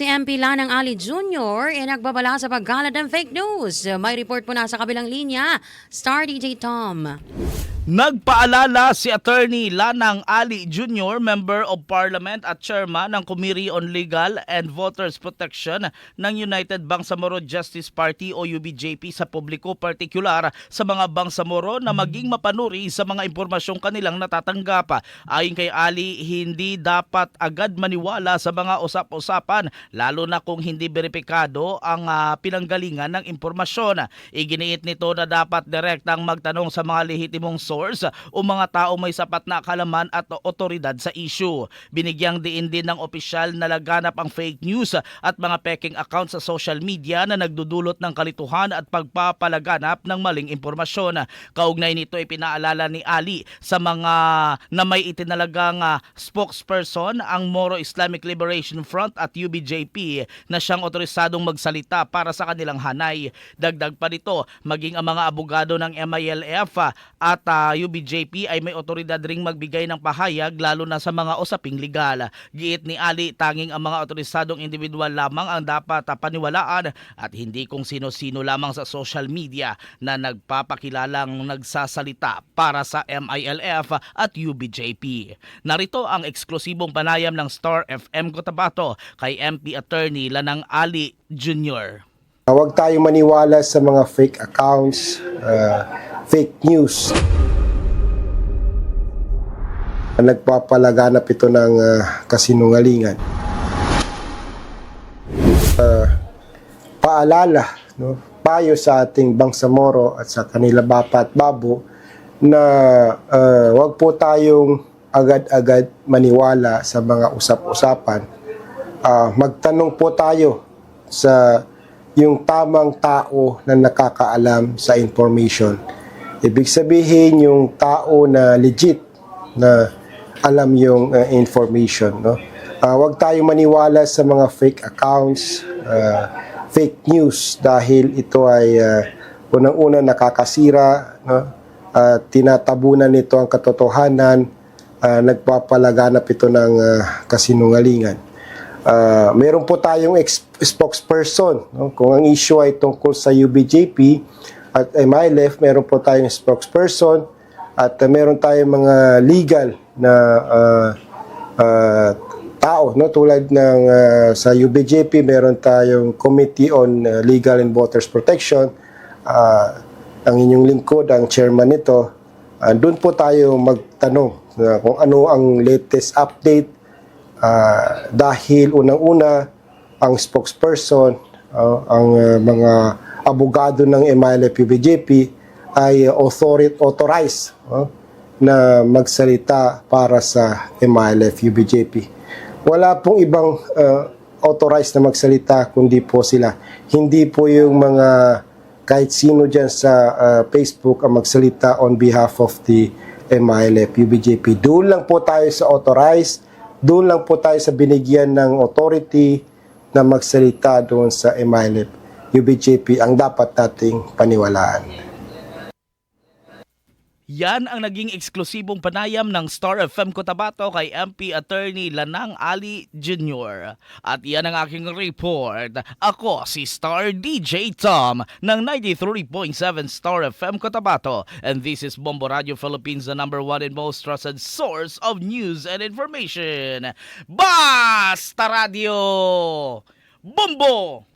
Si MP Lanang Ali Jr. ay nagbabala sa paggalat ng fake news. May report po na sa kabilang linya, Star DJ Tom. Nagpaalala si Attorney Lanang Ali Jr., Member of Parliament at Chairman ng Committee on Legal and Voters Protection ng United Bangsamoro Justice Party o UBJP sa publiko, partikular sa mga Bangsamoro na maging mapanuri sa mga impormasyong kanilang natatanggap. Ayon kay Ali, hindi dapat agad maniwala sa mga usap-usapan lalo na kung hindi beripikado ang pinanggalingan ng impormasyon. Iginiit nito na dapat direktang magtanong sa mga lehitimong source o mga tao may sapat na kalaman at otoridad sa issue. Binigyang diin din ng opisyal na laganap ang fake news at mga peking accounts sa social media na nagdudulot ng kalituhan at pagpapalaganap ng maling impormasyon. Kaugnay nito ay pinaalala ni Ali sa mga na may itinalagang spokesperson ang Moro Islamic Liberation Front at UBJP na siyang otorisadong magsalita para sa kanilang hanay. Dagdag pa nito, maging ang mga abogado ng MILF at UBJP ay may otoridad ring magbigay ng pahayag lalo na sa mga usaping legal. Giit ni Ali, tanging ang mga otorisadong individual lamang ang dapat paniwalaan at hindi kung sino-sino lamang sa social media na nagpapakilalang nagsasalita para sa MILF at UBJP. Narito ang eksklusibong panayam ng Star FM Cotabato kay MP Attorney Lanang Ali Jr. Huwag tayong maniwala sa mga fake accounts, fake news. Nagpapalaganap ito ng kasinungalingan. Paalala, no, payo sa ating Bangsamoro at sa kanila Bapa at Babo na huwag po tayong agad-agad maniwala sa mga usap-usapan. Magtanong po tayo sa yung tamang tao na nakakaalam sa information. Ibig sabihin yung tao na legit na alam yung information. No? Huwag tayong maniwala sa mga fake accounts, fake news dahil ito ay unang-una nakakasira, no? Tinatabunan nito ang katotohanan, nagpapalaganap ito ng kasinungalingan. Meron po tayong spokesperson. No? Kung ang issue ay tungkol sa UBJP at MILF, meron po tayong spokesperson at meron tayong mga legal na tao. No? Tulad ng sa UBJP, meron tayong Committee on Legal and Voters Protection. Ang inyong lingkod, ang chairman nito, doon po tayo magtanong kung ano ang latest update. Dahil unang-una ang spokesperson, ang mga abogado ng MILF UBJP ay authorized na magsalita para sa MILF UBJP. Wala pong ibang authorized na magsalita kundi po sila. Hindi po yung mga kahit sino dyan sa Facebook ang magsalita on behalf of the MILF UBJP. Doon lang po tayo sa authorized. Doon lang po tayo sa binigyan ng authority na magsalita doon sa MILF UBJP ang dapat nating paniwalaan. Yan ang naging eksklusibong panayam ng Star FM Cotabato kay MP Attorney Lanang Ali Jr. At yan ang aking report. Ako si Star DJ Tom ng 93.7 Star FM Cotabato. And this is Bombo Radio Philippines, the #1 and most trusted source of news and information. Basta Radio! Bombo!